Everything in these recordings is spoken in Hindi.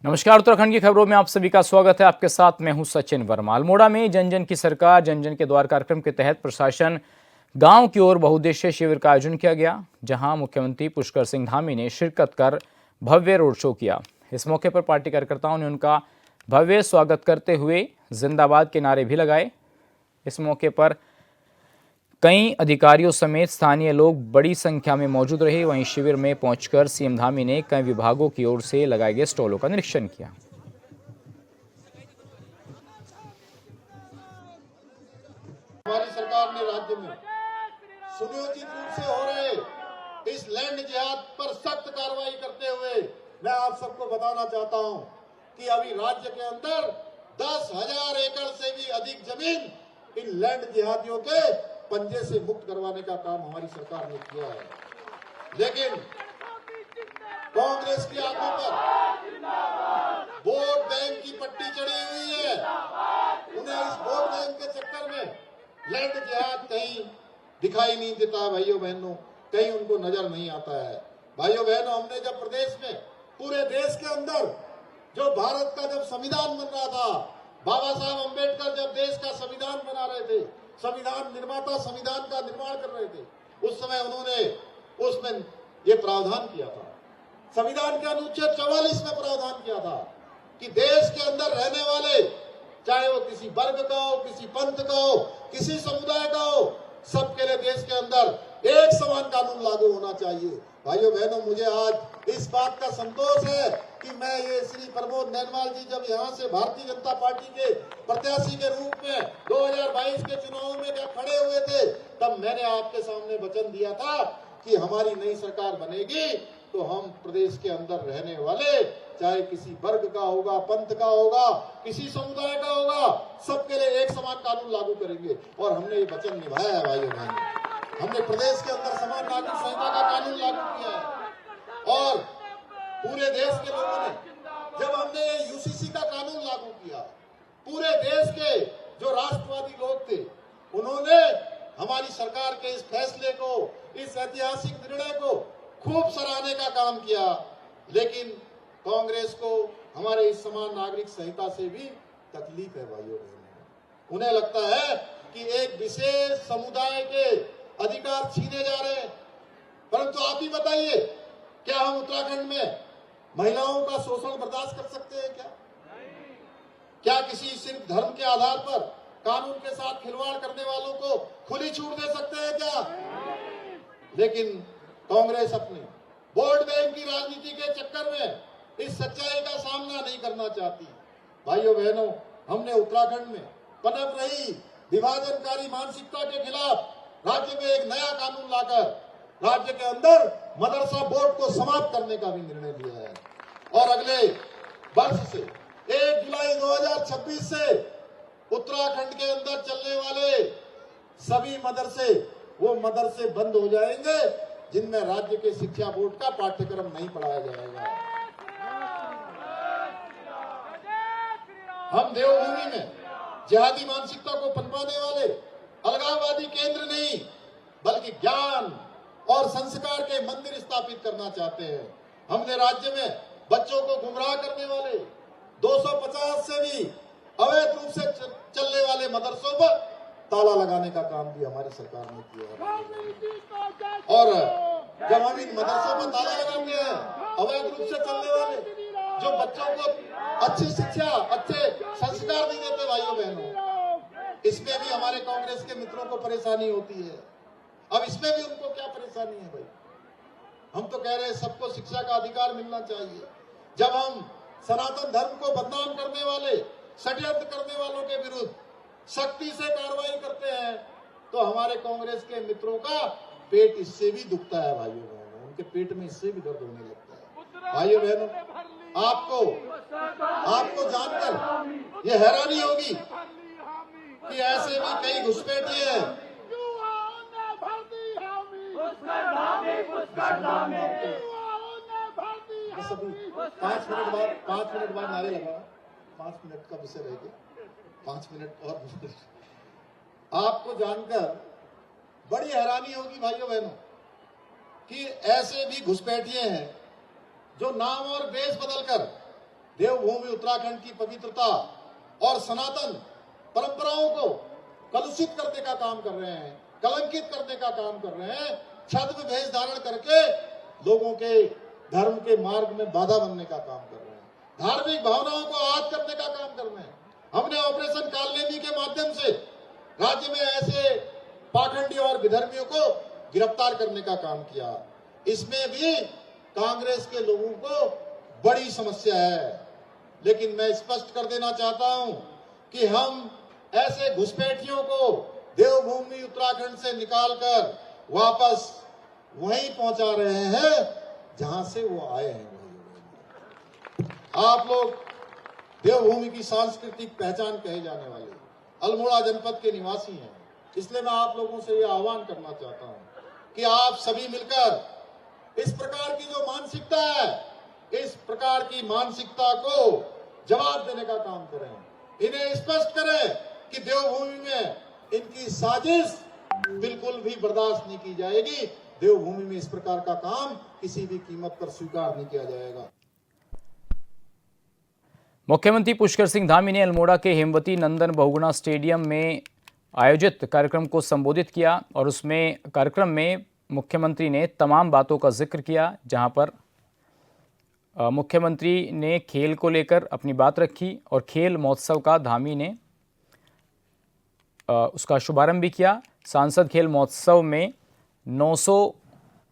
नमस्कार। उत्तराखंड की खबरों में आप सभी का स्वागत है। आपके साथ मैं हूं सचिन वर्मा। अल्मोड़ा में जन जन की सरकार जन जन के द्वार कार्यक्रम के तहत प्रशासन गांव की ओर बहुउद्देशीय शिविर का आयोजन किया गया, जहां मुख्यमंत्री पुष्कर सिंह धामी ने शिरकत कर भव्य रोड शो किया। इस मौके पर पार्टी कार्यकर्ताओं ने उनका भव्य स्वागत करते हुए जिंदाबाद के नारे भी लगाए। इस मौके पर कई अधिकारियों समेत स्थानीय लोग बड़ी संख्या में मौजूद रहे। वहीं शिविर में पहुंचकर सीएम धामी ने कई विभागों की ओर से लगाए गए स्टॉलों का निरीक्षण किया। हमारी सरकार ने राज्य में सुनियोजित रूप से हो रहे इस लैंड जिहाद पर सख्त कार्रवाई करते हुए मैं आप सबको बताना चाहता हूं कि अभी राज्य के अंदर 10,000 एकड़ से भी अधिक जमीन इन लैंड जिहादियों के पंजे से मुक्त करवाने का काम हमारी सरकार ने किया है। लेकिन कांग्रेस की आंखों पर वोट बैंक की पट्टी चढ़ी हुई है। उन्हें इस वोट बैंक के चक्कर में लैंड जिहाद कहीं दिखाई नहीं देता है। भाइयों बहनों, कहीं उनको नजर नहीं आता है। भाइयों बहनों, हमने जब प्रदेश में पूरे देश के अंदर जो भारत का जब संविधान बन रहा था, बाबा साहब अम्बेडकर जब देश का संविधान बना रहे थे, संविधान निर्माता संविधान का निर्माण कर रहे थे, उस समय उन्होंने उसमें ये प्रावधान किया था। संविधान के अनुच्छेद 44 में प्रावधान किया था कि देश के अंदर रहने वाले, चाहे वो किसी वर्ग का हो, किसी पंथ का हो, किसी समुदाय का हो, सबके लिए देश के अंदर एक समान कानून लागू होना चाहिए। भाइयों बहनों, मुझे आज इस बात का संतोष है कि मैं ये श्री प्रमोद नैनवाल जी जब यहाँ से भारतीय जनता पार्टी के प्रत्याशी के रूप में 2022 के चुनाव में जब खड़े हुए थे, तब मैंने आपके सामने वचन दिया था कि हमारी नई सरकार बनेगी तो हम प्रदेश के अंदर रहने वाले, चाहे किसी वर्ग का होगा, पंथ का होगा, किसी समुदाय का होगा, सबके लिए एक समान कानून लागू करेंगे। और हमने ये वचन निभाया है। भाइयों बहनों, हमने प्रदेश के अंदर समान नागरिक संहिता का कानून लागू किया है। और पूरे देश के लोगों ने, जब हमने यूसीसी का कानून लागू किया, पूरे देश के जो राष्ट्रवादी लोग थे, उन्होंने हमारी सरकार के इस फैसले को, इस ऐतिहासिक निर्णय को खूब सराहने का काम किया। लेकिन कांग्रेस को हमारे इस समान नागरिक संहिता से भी तकलीफ है। भाइयों बहनों, उन्हें लगता है कि एक विशेष समुदाय के अधिकार छीने जा रहे हैं। परंतु आप ही बताइए, क्या हम उत्तराखंड में महिलाओं का शोषण बर्दाश्त कर सकते हैं? क्या किसी सिर्फ धर्म के आधार पर कानून के साथ खिलवाड़ करने वालों को खुली छूट दे सकते हैं क्या? लेकिन कांग्रेस अपने वोट बैंक की राजनीति के चक्कर में इस सच्चाई का सामना नहीं करना चाहती। भाइयों बहनों, हमने उत्तराखंड में पनप रही विभाजनकारी मानसिकता के खिलाफ राज्य में एक नया कानून लाकर राज्य के अंदर मदरसा बोर्ड को समाप्त करने का भी निर्णय लिया है। और अगले वर्ष से 1 जुलाई 2026 से उत्तराखंड के अंदर चलने वाले सभी मदरसे, वो मदरसे बंद हो जाएंगे जिनमें राज्य के शिक्षा बोर्ड का पाठ्यक्रम नहीं पढ़ाया जाएगा। हम देवभूमि में जिहादी मानसिकता को पनपाने वाले अलगाववादी केंद्र नहीं, बल्कि ज्ञान और संस्कार के मंदिर स्थापित करना चाहते हैं। हमने राज्य में बच्चों को गुमराह करने वाले 250 से भी अवैध रूप से चलने वाले मदरसों पर ताला लगाने का काम भी हमारी सरकार ने किया है। और जब हम इन मदरसों पर ताला लगाते हैं, अवैध रूप से चलने वाले जो बच्चों को अच्छी शिक्षा, अच्छे संस्कार नहीं देते, भाइयों बहनों, इसमें भी हमारे कांग्रेस के मित्रों को परेशानी होती है। अब इसमें भी उनको क्या परेशानी है? भाई, हम तो कह रहे हैं सबको शिक्षा का अधिकार मिलना चाहिए। जब हम सनातन धर्म को बदनाम करने वाले, षड्यंत्र करने वालों के विरुद्ध सख्ती से कार्रवाई करते हैं, तो हमारे कांग्रेस के मित्रों का पेट इससे भी दुखता है। भाइयों बहनों, उनके पेट में इससे भी दर्द होने लगता है। भाइयों बहनों, आपको जानकर ये हैरानी होगी कि ऐसे भी कई घुसपैठिए हैं। सभी 5 मिनट बाद नारे लगा, 5 मिनट का विषय रह गया, 5 मिनट और। आपको जानकर बड़ी हैरानी होगी भाइयों बहनों कि ऐसे भी घुसपैठिए हैं जो नाम और वेश बदलकर देवभूमि उत्तराखंड की पवित्रता और सनातन परंपराओं को कलुषित करने का काम कर रहे हैं, कलंकित करने का काम कर रहे हैं, छद्म भेष धारण करके लोगों के धर्म के मार्ग में बाधा बनने का काम कर रहे हैं, धार्मिक भावनाओं को आहत करने का काम कर रहे हैं। हमने ऑपरेशन कालनेमी के माध्यम से राज्य में ऐसे पाखंडी और विधर्मियों को गिरफ्तार करने का काम किया। इसमें भी कांग्रेस के लोगों को बड़ी समस्या है, लेकिन मैं स्पष्ट कर देना चाहता हूं कि हम ऐसे घुसपैठियों को देवभूमि उत्तराखंड से निकालकर वापस वहीं पहुंचा रहे हैं जहां से वो आए हैं। आप लोग देवभूमि की सांस्कृतिक पहचान कहे जाने वाले अल्मोड़ा जनपद के निवासी हैं, इसलिए मैं आप लोगों से यह आह्वान करना चाहता हूं कि आप सभी मिलकर इस प्रकार की जो मानसिकता है, इस प्रकार की मानसिकता को जवाब देने का काम करें। इन्हें स्पष्ट करें कि देवभूमि में इनकी साजिश बिल्कुल भी बर्दाश्त नहीं की जाएगी। देवभूमि में इस प्रकार का काम किसी भी कीमत पर स्वीकार नहीं किया जाएगा। मुख्यमंत्री पुष्कर सिंह धामी ने अल्मोड़ा के हेमवती नंदन बहुगुणा स्टेडियम में आयोजित कार्यक्रम को संबोधित किया और उसमें कार्यक्रम में मुख्यमंत्री ने तमाम बातों का जिक्र किया, जहां पर मुख्यमंत्री ने खेल को लेकर अपनी बात रखी और खेल महोत्सव का धामी ने उसका शुभारंभ भी किया। सांसद खेल महोत्सव में 900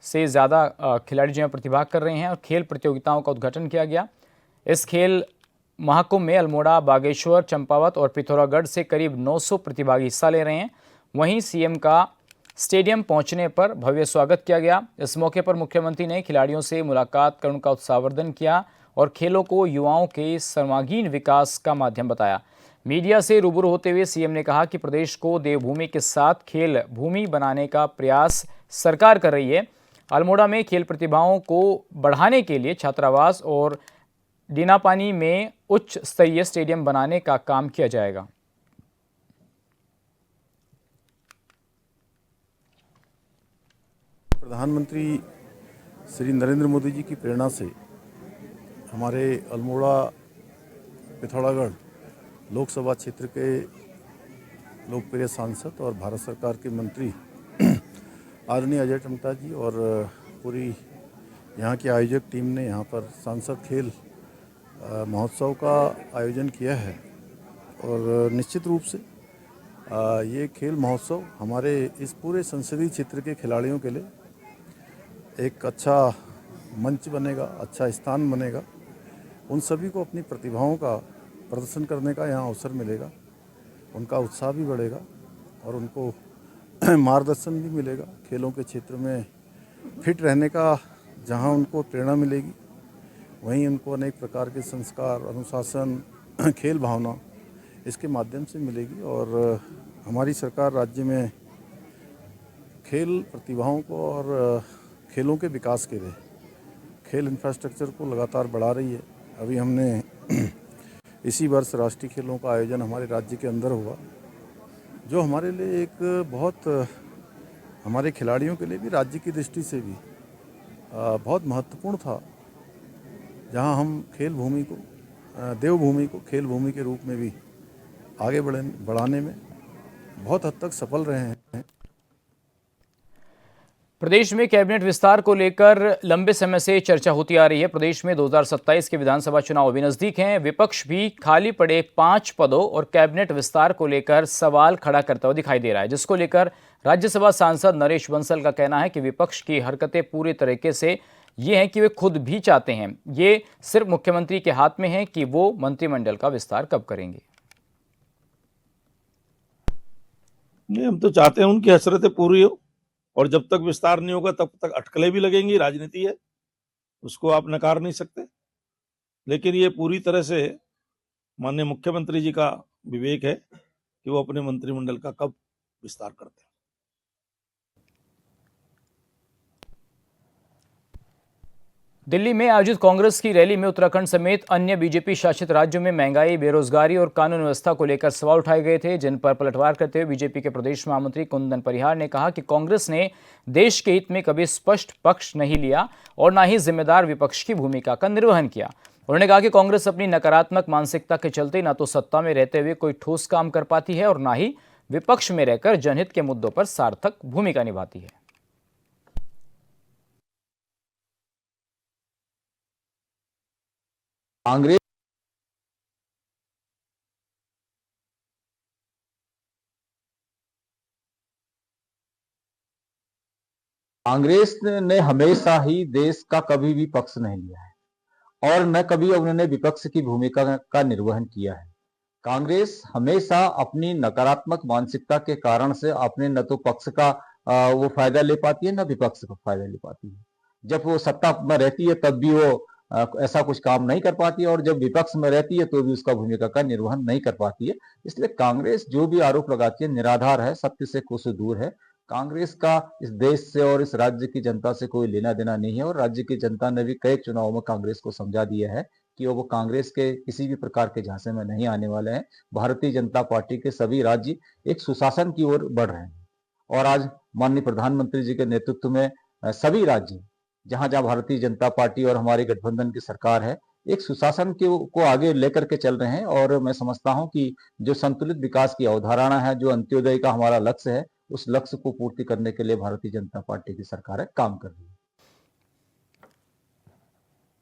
से ज़्यादा खिलाड़ी जो हैं प्रतिभाग कर रहे हैं और खेल प्रतियोगिताओं का उद्घाटन किया गया। इस खेल महाकुंभ में अल्मोड़ा, बागेश्वर, चंपावत और पिथौरागढ़ से करीब 900 प्रतिभागी हिस्सा ले रहे हैं। वहीं सीएम का स्टेडियम पहुंचने पर भव्य स्वागत किया गया। इस मौके पर मुख्यमंत्री ने खिलाड़ियों से मुलाकात कर उनका उत्साहवर्धन किया और खेलों को युवाओं के सर्वांगीण विकास का माध्यम बताया। मीडिया से रूबरू होते हुए सीएम ने कहा कि प्रदेश को देवभूमि के साथ खेल भूमि बनाने का प्रयास सरकार कर रही है। अल्मोड़ा में खेल प्रतिभाओं को बढ़ाने के लिए छात्रावास और डीनापानी में उच्च स्तरीय स्टेडियम बनाने का काम किया जाएगा। प्रधानमंत्री श्री नरेंद्र मोदी जी की प्रेरणा से हमारे अल्मोड़ा पिथौरागढ़ लोकसभा क्षेत्र के लोकप्रिय सांसद और भारत सरकार के मंत्री आदरणीय अजय टमटा जी और पूरी यहाँ की आयोजक टीम ने यहाँ पर सांसद खेल महोत्सव का आयोजन किया है। और निश्चित रूप से ये खेल महोत्सव हमारे इस पूरे संसदीय क्षेत्र के खिलाड़ियों के लिए एक अच्छा मंच बनेगा, अच्छा स्थान बनेगा। उन सभी को अपनी प्रतिभाओं का प्रदर्शन करने का यहाँ अवसर मिलेगा, उनका उत्साह भी बढ़ेगा और उनको मार्गदर्शन भी मिलेगा। खेलों के क्षेत्र में फिट रहने का जहाँ उनको प्रेरणा मिलेगी, वहीं उनको अनेक प्रकार के संस्कार, अनुशासन, खेल भावना इसके माध्यम से मिलेगी। और हमारी सरकार राज्य में खेल प्रतिभाओं को और खेलों के विकास के लिए खेल इंफ्रास्ट्रक्चर को लगातार बढ़ा रही है। अभी हमने इसी वर्ष राष्ट्रीय खेलों का आयोजन हमारे राज्य के अंदर हुआ, जो हमारे लिए एक बहुत, हमारे खिलाड़ियों के लिए भी, राज्य की दृष्टि से भी बहुत महत्वपूर्ण था, जहां हम खेल भूमि को, देवभूमि को खेल भूमि के रूप में भी आगे बढ़ाने में बहुत हद तक सफल रहे हैं। प्रदेश में कैबिनेट विस्तार को लेकर लंबे समय से चर्चा होती आ रही है। प्रदेश में 2027 के विधानसभा चुनाव अभी नजदीक हैं। विपक्ष भी खाली पड़े 5 पदों और कैबिनेट विस्तार को लेकर सवाल खड़ा करता हुआ दिखाई दे रहा है, जिसको लेकर राज्यसभा सांसद नरेश बंसल का कहना है कि विपक्ष की हरकतें पूरे तरीके से ये हैं कि वे खुद भी चाहते हैं, ये सिर्फ मुख्यमंत्री के हाथ में है कि वो मंत्रिमंडल का विस्तार कब करेंगे। नहीं, हम तो चाहते हैं उनकी हसरतें पूरी हो, और जब तक विस्तार नहीं होगा तब तक अटकलें भी लगेंगी। राजनीति है, उसको आप नकार नहीं सकते। लेकिन ये पूरी तरह से माननीय मुख्यमंत्री जी का विवेक है कि वो अपने मंत्रिमंडल का कब विस्तार करते हैं। दिल्ली में आयोजित कांग्रेस की रैली में उत्तराखंड समेत अन्य बीजेपी शासित राज्यों में महंगाई, बेरोजगारी और कानून व्यवस्था को लेकर सवाल उठाए गए थे, जिन पर पलटवार करते हुए बीजेपी के प्रदेश महामंत्री कुंदन परिहार ने कहा कि कांग्रेस ने देश के हित में कभी स्पष्ट पक्ष नहीं लिया और न ही जिम्मेदार विपक्ष की भूमिका का निर्वहन किया। उन्होंने कहा कि कांग्रेस अपनी नकारात्मक मानसिकता के चलते न तो सत्ता में रहते हुए कोई ठोस काम कर पाती है और न ही विपक्ष में रहकर जनहित के मुद्दों पर सार्थक भूमिका निभाती है। कांग्रेस ने हमेशा ही देश का कभी भी पक्ष नहीं लिया है और न कभी उन्होंने विपक्ष की भूमिका का निर्वहन किया है। कांग्रेस हमेशा अपनी नकारात्मक मानसिकता के कारण से अपने न तो पक्ष का वो फायदा ले पाती है न विपक्ष का फायदा ले पाती है। जब वो सत्ता में रहती है तब भी वो ऐसा कुछ काम नहीं कर पाती है और जब विपक्ष में रहती है तो भी उसका भूमिका का निर्वहन नहीं कर पाती है। इसलिए कांग्रेस जो भी आरोप लगाती है निराधार है, सत्य से कोसों दूर है। कांग्रेस का इस देश से और इस राज्य की जनता से कोई लेना देना नहीं है और राज्य की जनता ने भी कई चुनावों में कांग्रेस को समझा दिया है कि वो कांग्रेस के किसी भी प्रकार के झांसे में नहीं आने वाले हैं। भारतीय जनता पार्टी के सभी राज्य एक सुशासन की ओर बढ़ रहे हैं और आज माननीय प्रधानमंत्री जी के नेतृत्व में सभी राज्य जहां जहां भारतीय जनता पार्टी और हमारी गठबंधन की सरकार है एक सुशासन को आगे लेकर के चल रहे हैं और मैं समझता हूं कि जो संतुलित विकास की अवधारणा है, जो अंत्योदय का हमारा लक्ष्य है, उस लक्ष्य को पूर्ति करने के लिए भारतीय जनता पार्टी की सरकार काम कर रही है।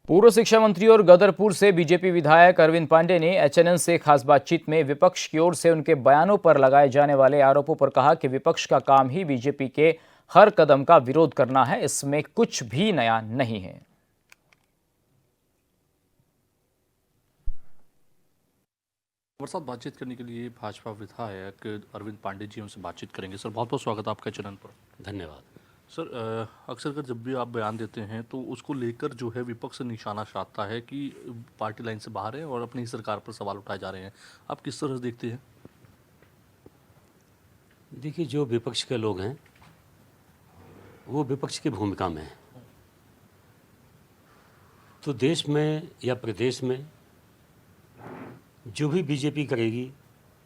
पूर्व शिक्षा मंत्री और गदरपुर से बीजेपी विधायक अरविंद पांडे ने एचएनएन से खास बातचीत में विपक्ष की ओर से उनके बयानों पर लगाए जाने वाले आरोपों पर कहा कि विपक्ष का काम ही बीजेपी के हर कदम का विरोध करना है, इसमें कुछ भी नया नहीं है। हमारे साथ बातचीत करने के लिए भाजपा विधायक अरविंद पांडे जी उनसे बातचीत करेंगे। सर बहुत बहुत स्वागत है आपका चैनल पर। धन्यवाद। सर अक्सर कर जब भी आप बयान देते हैं तो उसको लेकर जो है विपक्ष निशाना साधता है कि पार्टी लाइन से बाहर है और अपनी ही सरकार पर सवाल उठाए जा रहे हैं। आप किस तरह से देखते हैं? देखिए, जो विपक्ष के लोग हैं वो विपक्ष की भूमिका में है। तो देश में या प्रदेश में जो भी बीजेपी करेगी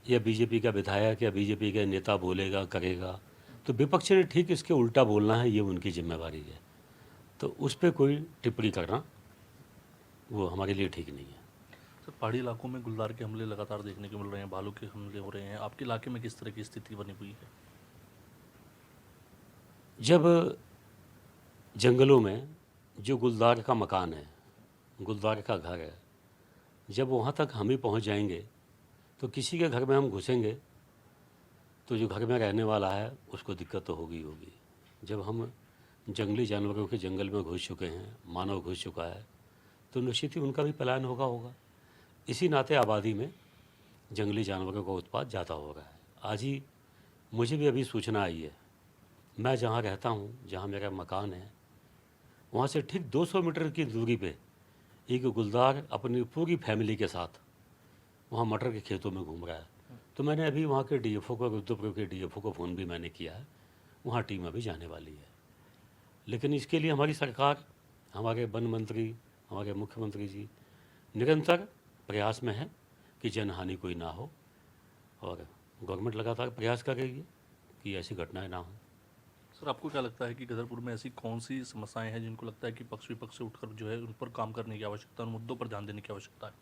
या बीजेपी का विधायक या बीजेपी का नेता बोलेगा करेगा तो विपक्ष ने ठीक इसके उल्टा बोलना है, ये उनकी जिम्मेवारी है। तो उस पर कोई टिप्पणी करना वो हमारे लिए ठीक नहीं है। सर पहाड़ी इलाकों में गुलदार के हमले लगातार देखने को मिल रहे हैं, भालू के हमले हो रहे हैं। आपके इलाके में किस तरह की स्थिति बनी हुई है? जब जंगलों में जो गुलदार का मकान है, गुलदार का घर है, जब वहाँ तक हम ही पहुँच जाएंगे तो किसी के घर में हम घुसेंगे तो जो घर में रहने वाला है उसको दिक्कत तो होगी होगी। जब हम जंगली जानवरों के जंगल में घुस चुके हैं, मानव घुस चुका है, तो निश्चित ही उनका भी पलायन होगा। इसी नाते आबादी में जंगली जानवरों का उत्पाद ज़्यादा हो रहा है। आज ही मुझे भी अभी सूचना आई है, मैं जहाँ रहता हूँ, जहाँ मेरा मकान है, वहाँ से ठीक 200 मीटर की दूरी पे एक गुलदार अपनी पूरी फैमिली के साथ वहाँ मटर के खेतों में घूम रहा है। तो मैंने अभी वहाँ के डीएफओ को, रुद्रपुर के डीएफओ को फ़ोन भी मैंने किया है, वहाँ टीम अभी जाने वाली है। लेकिन इसके लिए हमारी सरकार, हमारे वन मंत्री, हमारे मुख्यमंत्री जी निरंतर प्रयास में है कि जनहानि कोई ना हो और गवर्नमेंट लगातार प्रयास कर रही है कि ऐसी घटनाएं ना हो। सर आपको क्या लगता है कि गदरपुर में ऐसी कौन सी समस्याएं हैं जिनको लगता है कि पक्ष विपक्ष से उठकर जो है उन पर काम करने की आवश्यकता, उन मुद्दों पर ध्यान देने की आवश्यकता है?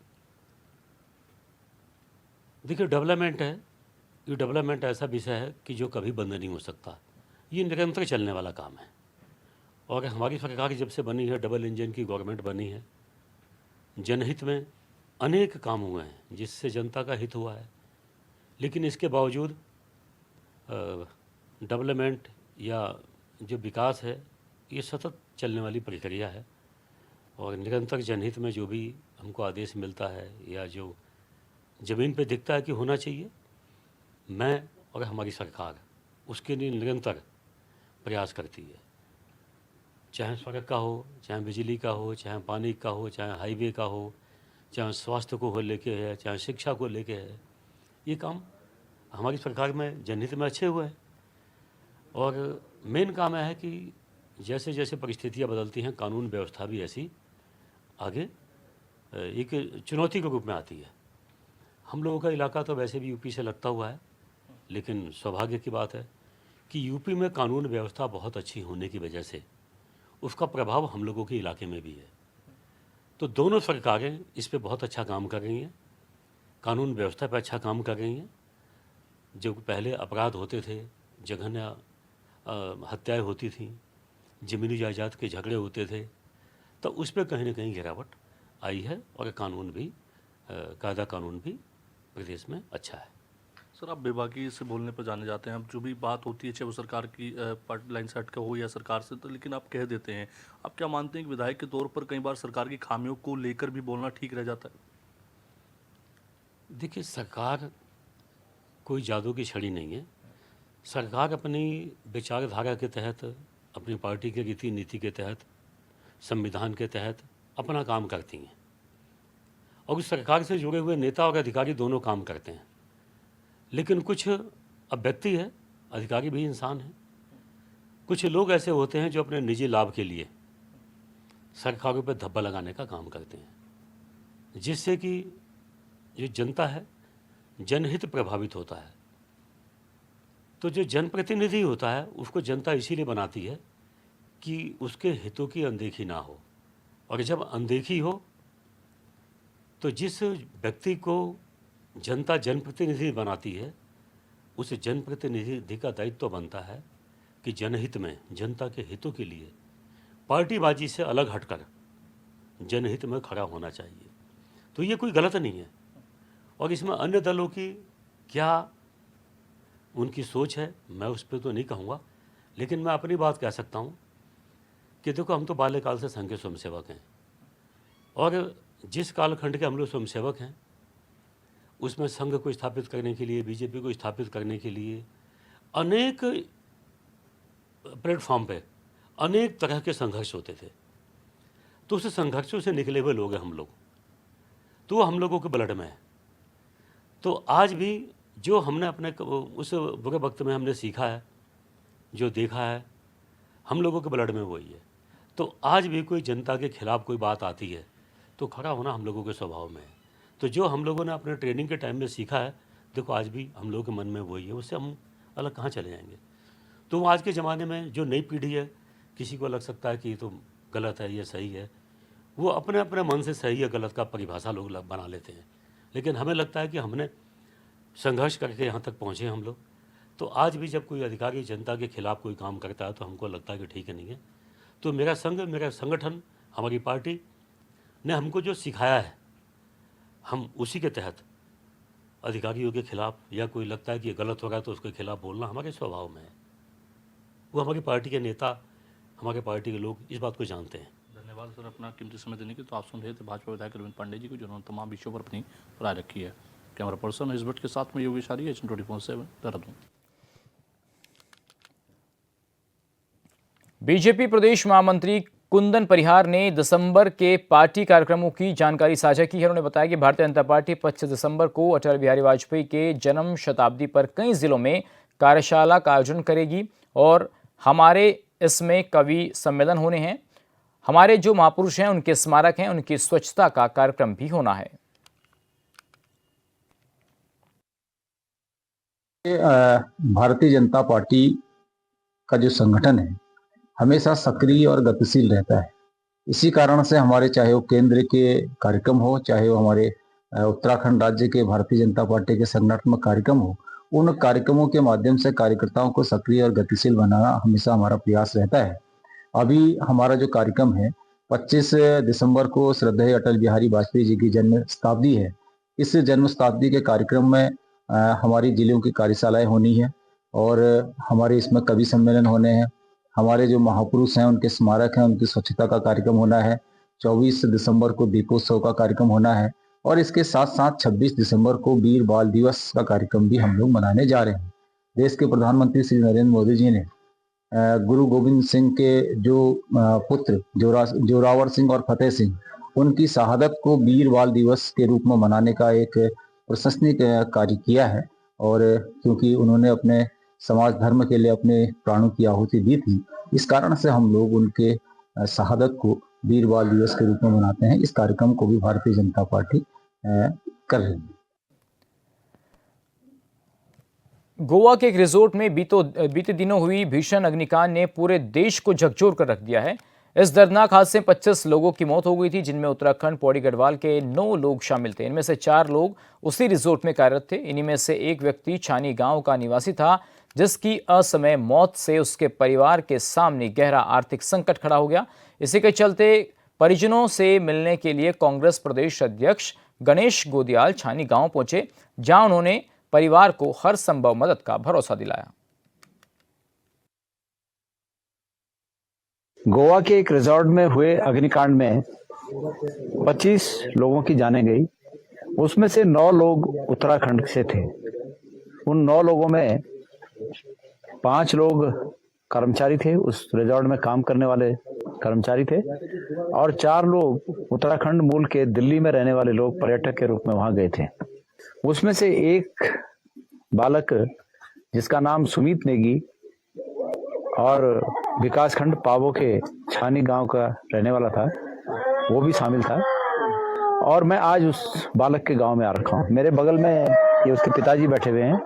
देखिए, डेवलपमेंट है, ये डेवलपमेंट ऐसा विषय है कि जो कभी बंद नहीं हो सकता। ये निरंतर चलने वाला काम है और हमारी सरकार जब से बनी है, डबल इंजन की गवर्नमेंट बनी है, जनहित में अनेक काम हुए हैं जिससे जनता का हित हुआ है। लेकिन इसके बावजूद डेवलपमेंट या जो विकास है ये सतत चलने वाली प्रक्रिया है और निरंतर जनहित में जो भी हमको आदेश मिलता है या जो ज़मीन पे दिखता है कि होना चाहिए, मैं और हमारी सरकार उसके लिए निरंतर प्रयास करती है। चाहे सड़क का हो, चाहे बिजली का हो, चाहे पानी का हो, चाहे हाईवे का हो, चाहे स्वास्थ्य को लेके है, चाहे शिक्षा को लेके है, ये काम हमारी सरकार में जनहित में अच्छे हुए हैं। और मेन काम है कि जैसे जैसे परिस्थितियाँ बदलती हैं, कानून व्यवस्था भी ऐसी आगे एक चुनौती के रूप में आती है। हम लोगों का इलाका तो वैसे भी यूपी से लगता हुआ है, लेकिन सौभाग्य की बात है कि यूपी में कानून व्यवस्था बहुत अच्छी होने की वजह से उसका प्रभाव हम लोगों के इलाके में भी है। तो दोनों सरकारें इस पे बहुत अच्छा काम कर रही हैं, कानून व्यवस्था पे अच्छा काम कर रही हैं। जो पहले अपराध होते थे, जघन्य हत्याएं होती थीं, ज़मीनी जायदाद के झगड़े होते थे, तो उस पर कहीं ना कहीं गिरावट आई है और कानून भी कायदा कानून भी प्रदेश में अच्छा है। सर, आप बेबाकी से बोलने पर जाने जाते हैं। अब जो भी बात होती है चाहे वो सरकार की पार्टी लाइन से हटकर हो या सरकार से, तो लेकिन आप कह देते हैं। आप क्या मानते हैं कि विधायक के तौर पर कई बार सरकार की खामियों को लेकर भी बोलना ठीक रह जाता है? देखिए, सरकार कोई जादू की छड़ी नहीं है। सरकार अपनी विचारधारा के तहत, अपनी पार्टी के रीति नीति के तहत, संविधान के तहत अपना काम करती हैं और उस सरकार से जुड़े हुए नेता और अधिकारी दोनों काम करते हैं। लेकिन कुछ अब व्यक्ति है, अधिकारी भी इंसान हैं, कुछ लोग ऐसे होते हैं जो अपने निजी लाभ के लिए सरकारों पर धब्बा लगाने का काम करते हैं, जिससे कि जो जनता है, जनहित प्रभावित होता है। तो जो जनप्रतिनिधि होता है उसको जनता इसीलिए बनाती है कि उसके हितों की अनदेखी ना हो, और जब अनदेखी हो तो जिस व्यक्ति को जनता जनप्रतिनिधि बनाती है, उस जनप्रतिनिधि का दायित्व बनता है कि जनहित में, जनता के हितों के लिए पार्टीबाजी से अलग हटकर जनहित में खड़ा होना चाहिए। तो ये कोई गलत नहीं है, और इसमें अन्य दलों की क्या उनकी सोच है मैं उस पर तो नहीं कहूँगा, लेकिन मैं अपनी बात कह सकता हूँ कि देखो, हम तो बाल्यकाल से संघ के स्वयंसेवक हैं, और जिस कालखंड के हम लोग स्वयंसेवक हैं उसमें संघ को स्थापित करने के लिए, बीजेपी को स्थापित करने के लिए अनेक प्लेटफॉर्म पे अनेक तरह के संघर्ष होते थे। तो उस संघर्षों से निकले हुए लोग हैं हम लोग, तो वो हम लोगों के ब्लड में है। तो आज भी जो हमने अपने उस बुरे वक्त में हमने सीखा है, जो देखा है, हम लोगों के ब्लड में वही है। तो आज भी कोई जनता के खिलाफ कोई बात आती है तो खड़ा होना हम लोगों के स्वभाव में है। तो जो हम लोगों ने अपने ट्रेनिंग के टाइम में सीखा है, देखो आज भी हम लोगों के मन में वही है, उससे हम अलग कहाँ चले जाएंगे। तो आज के ज़माने में जो नई पीढ़ी है, किसी को लग सकता है कि ये तो गलत है, ये सही है, वो अपने अपने मन से सही या गलत का परिभाषा लोग बना लेते हैं। लेकिन हमें लगता है कि हमने संघर्ष करके यहाँ तक पहुँचे हम लोग। तो आज भी जब कोई अधिकारी जनता के खिलाफ कोई काम करता है तो हमको लगता है कि ठीक है, नहीं है। तो मेरा संघ, मेरा संगठन, हमारी पार्टी ने हमको जो सिखाया है, हम उसी के तहत अधिकारियों के खिलाफ, या कोई लगता है कि ये गलत हो रहा है तो उसके खिलाफ बोलना हमारे स्वभाव में है। वो हमारी पार्टी के नेता, हमारे पार्टी के लोग इस बात को जानते हैं। धन्यवाद सर अपना कीमती समय देने के। तो आप सुन रहे थे भाजपा विधायक अरविंद पांडे जी को, जिन्होंने तमाम विषयों पर अपनी राय रखी है। कैमरा पर्सन हिजबट के साथ में योगेश आर्य, एचएन 24/7 देहरादून। बीजेपी प्रदेश महामंत्री कुंदन परिहार ने दिसंबर के पार्टी कार्यक्रमों की जानकारी साझा की है। उन्होंने बताया कि भारतीय जनता पार्टी 25 दिसंबर को अटल बिहारी वाजपेयी के जन्म शताब्दी पर कई जिलों में कार्यशाला का आयोजन करेगी और हमारे इसमें कवि सम्मेलन होने हैं। हमारे जो महापुरुष हैं, उनके स्मारक हैं, उनकी स्वच्छता का कार्यक्रम भी होना है। भारतीय जनता पार्टी का जो संगठन है हमेशा सक्रिय और गतिशील रहता है। इसी कारण से हमारे, चाहे वो केंद्र के कार्यक्रम हो, चाहे वो हमारे उत्तराखंड राज्य के भारतीय जनता पार्टी के संगठनात्मक कार्यक्रम हो, उन कार्यक्रमों के माध्यम से कार्यकर्ताओं को सक्रिय और गतिशील बनाना हमेशा हमारा प्रयास रहता है। अभी हमारा जो कार्यक्रम है 25 दिसंबर को श्रद्धेय अटल बिहारी वाजपेयी जी की जन्म शताब्दी है। इस जन्म शताब्दी के कार्यक्रम में हमारी जिलों की कार्यशालाएं होनी है और हमारे इसमें कवि सम्मेलन होने हैं। हमारे जो महापुरुष हैं, उनके स्मारक हैं, उनकी स्वच्छता का कार्यक्रम होना है। 24 दिसंबर को दीपोत्सव का कार्यक्रम होना है और इसके साथ साथ 26 दिसंबर को वीर बाल दिवस का कार्यक्रम भी हम लोग मनाने जा रहे हैं। देश के प्रधानमंत्री श्री नरेंद्र मोदी जी ने गुरु गोविंद सिंह के जो पुत्र जोरावर सिंह और फतेह सिंह, उनकी शहादत को वीर बाल दिवस के रूप में मनाने का एक प्रशंसनीय कार्य किया है। और क्योंकि उन्होंने अपने समाज धर्म के लिए अपने प्राणों की आहुति दी थी, इस कारण से हम लोग उनके शहादत को वीर बाल दिवस के रूप में मनाते हैं। इस कार्यक्रम को भी भारतीय जनता पार्टी कर रही है। गोवा के एक रिजोर्ट में बीते दिनों हुई भीषण अग्निकांड ने पूरे देश को झकझोर कर रख दिया है। इस दर्दनाक हादसे में 25 लोगों की मौत हो गई थी, जिनमें उत्तराखंड पौड़ी गढ़वाल के 9 लोग शामिल थे। इनमें से 4 लोग उसी रिजोर्ट में कार्यरत थे। इन्हीं में से एक व्यक्ति छानी गांव का निवासी था, जिसकी असमय मौत से उसके परिवार के सामने गहरा आर्थिक संकट खड़ा हो गया। इसी के चलते परिजनों से मिलने के लिए कांग्रेस प्रदेश अध्यक्ष गणेश गोदियाल छानी गांव पहुंचे, जहां उन्होंने परिवार को हर संभव मदद का भरोसा दिलाया। गोवा के एक रिजॉर्ट में हुए अग्निकांड में 25 लोगों की जानें गई। उसमें से 9 लोग उत्तराखंड से थे। उन 9 लोगों में 5 लोग कर्मचारी थे, उस रिजॉर्ट में काम करने वाले कर्मचारी थे, और 4 लोग उत्तराखंड मूल के दिल्ली में रहने वाले लोग पर्यटक के रूप में वहां गए थे। उसमें से एक बालक जिसका नाम सुमित नेगी और विकासखंड पावो के छानी गांव का रहने वाला था, वो भी शामिल था। और मैं आज उस बालक के गांव में आ रखा हूँ। मेरे बगल में ये उसके पिताजी बैठे हुए हैं,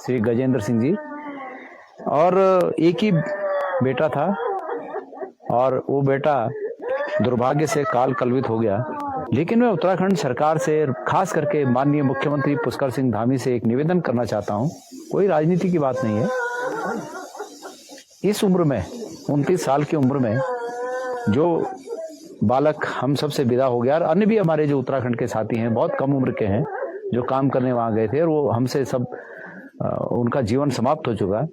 श्री गजेंद्र सिंह जी, और एक ही बेटा था और वो बेटा दुर्भाग्य से काल कलवित हो गया। लेकिन मैं उत्तराखंड सरकार से, खास करके माननीय मुख्यमंत्री पुष्कर सिंह धामी से एक निवेदन करना चाहता हूँ। कोई राजनीति की बात नहीं है। इस उम्र में 29 साल की उम्र में जो बालक हम सब से विदा हो गया, और अन्य भी हमारे जो उत्तराखंड के साथी हैं बहुत कम उम्र के हैं जो काम करने वहाँ गए थे, और वो हमसे सब उनका जीवन समाप्त हो चुका।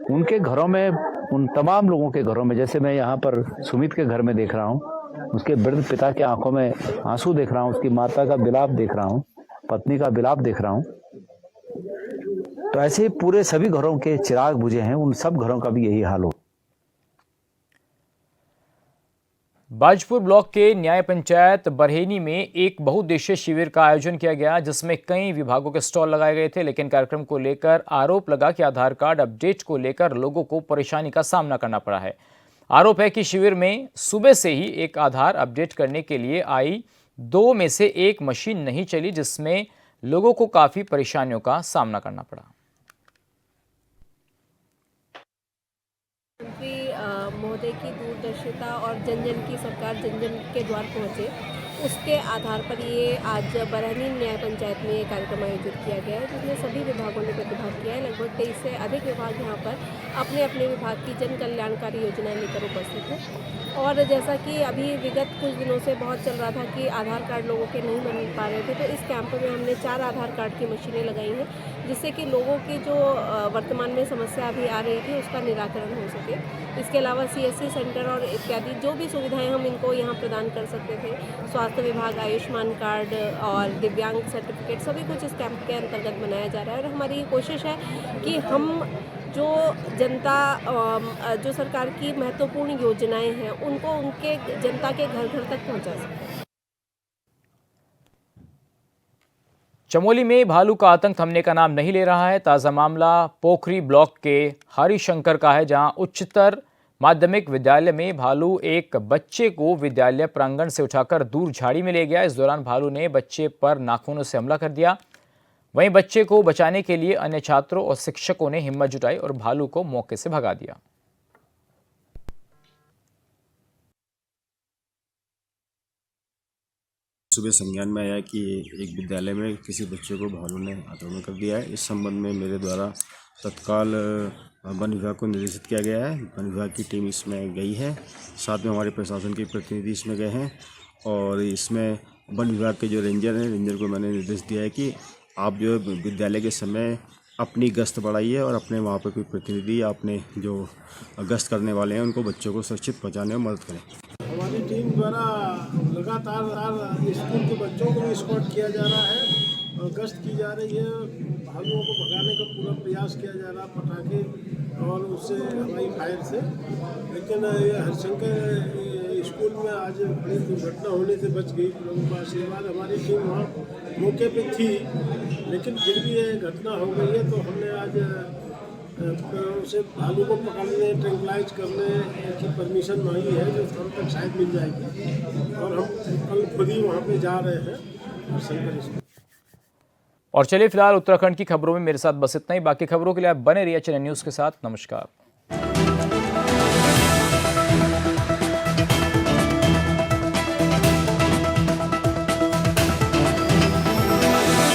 उनके घरों में, उन तमाम लोगों के घरों में, जैसे मैं यहाँ पर सुमित के घर में देख रहा हूँ, उसके वृद्ध पिता के आंखों में आंसू देख रहा हूँ, उसकी माता का विलाप देख रहा हूँ, पत्नी का विलाप देख रहा हूँ। तो ऐसे ही पूरे सभी घरों के चिराग बुझे हैं, उन सब घरों का भी यही हाल हो। बाजपुर ब्लॉक के न्याय पंचायत बरहेनी में एक बहुउद्देशीय शिविर का आयोजन किया गया, जिसमें कई विभागों के स्टॉल लगाए गए थे। लेकिन कार्यक्रम को लेकर आरोप लगा कि आधार कार्ड अपडेट को लेकर लोगों को परेशानी का सामना करना पड़ा है। आरोप है कि शिविर में सुबह से ही एक आधार अपडेट करने के लिए आई 2 में से एक मशीन नहीं चली, जिसमें लोगों को काफी परेशानियों का सामना करना पड़ा। मंत्री महोदय की दूरदर्शिता और जन जन की सरकार जन जन के द्वार पहुँचे, उसके आधार पर ये आज बरहनी न्याय पंचायत में ये कार्यक्रम आयोजित किया गया है, जिसमें सभी विभागों ने प्रतिभाग किया है। लगभग 23 से अधिक विभाग यहाँ पर अपने अपने विभाग की जन कल्याणकारी योजनाएं लेकर उपस्थित हैं। और जैसा कि अभी विगत कुछ दिनों से बहुत चल रहा था कि आधार कार्ड लोगों के नहीं बन पा रहे थे, तो इस कैंप में हमने 4 आधार कार्ड की मशीनें लगाई हैं, जिससे कि लोगों की जो वर्तमान में समस्या अभी आ रही थी उसका निराकरण हो सके। इसके अलावा CSC सेंटर और इत्यादि जो भी सुविधाएं हम इनको यहाँ प्रदान कर सकते थे, स्वास्थ्य विभाग, आयुष्मान कार्ड और दिव्यांग सर्टिफिकेट, सभी कुछ इस कैंप के अंतर्गत बनाया जा रहा है। और हमारी कोशिश है कि हम जो जनता, जो सरकार की महत्वपूर्ण योजनाएं हैं, उनको उनके जनता के घर घर तक पहुँचा सकें। चमोली में भालू का आतंक थमने का नाम नहीं ले रहा है। ताज़ा मामला पोखरी ब्लॉक के हरिशंकर का है, जहां उच्चतर माध्यमिक विद्यालय में भालू एक बच्चे को विद्यालय प्रांगण से उठाकर दूर झाड़ी में ले गया। इस दौरान भालू ने बच्चे पर नाखूनों से हमला कर दिया। वहीं बच्चे को बचाने के लिए अन्य छात्रों और शिक्षकों ने हिम्मत जुटाई और भालू को मौके से भगा दिया। सुबह संज्ञान में आया कि एक विद्यालय में किसी बच्चे को भालू ने आक्रमण कर दिया है। इस संबंध में मेरे द्वारा तत्काल वन विभाग को निर्देशित किया गया है। वन विभाग की टीम इसमें गई है, साथ में हमारे प्रशासन के प्रतिनिधि इसमें गए हैं, और इसमें वन विभाग के जो रेंजर हैं, रेंजर को मैंने निर्देश दिया है कि आप जो विद्यालय के समय अपनी गश्त बढ़ाइए और अपने वहाँ पर कोई प्रतिनिधि या अपने जो गश्त करने वाले हैं उनको बच्चों को सुरक्षित पहुँचाने में मदद करें। हमारी टीम द्वारा लगातार स्कूल के बच्चों को भी स्पॉट किया जा रहा है और गश्त की जा रही है। भालुओं को भगाने का पूरा प्रयास किया जा रहा है, पटाखे और उससे हवाई फायर से। लेकिन हरिशंकर स्कूल में आज बड़ी दुर्घटना होने से बच गई। लोगों का आशीर्वाद, हमारी टीम वहाँ मौके पे थी, लेकिन फिर भी ये घटना हो गई है। तो हमने आज उसे भालू को पकड़ने, ट्रैंक्विलाइज करने की परमिशन मांगी है, जो कल तक शायद मिल जाएगी। और हम कल खुद ही वहाँ पे जा रहे हैं हरिशंकर स्कूल। और चलिए फिलहाल उत्तराखंड की खबरों में मेरे साथ बस इतना ही। बाकी खबरों के लिए आप बने रहिए चैनल न्यूज़ के साथ। नमस्कार।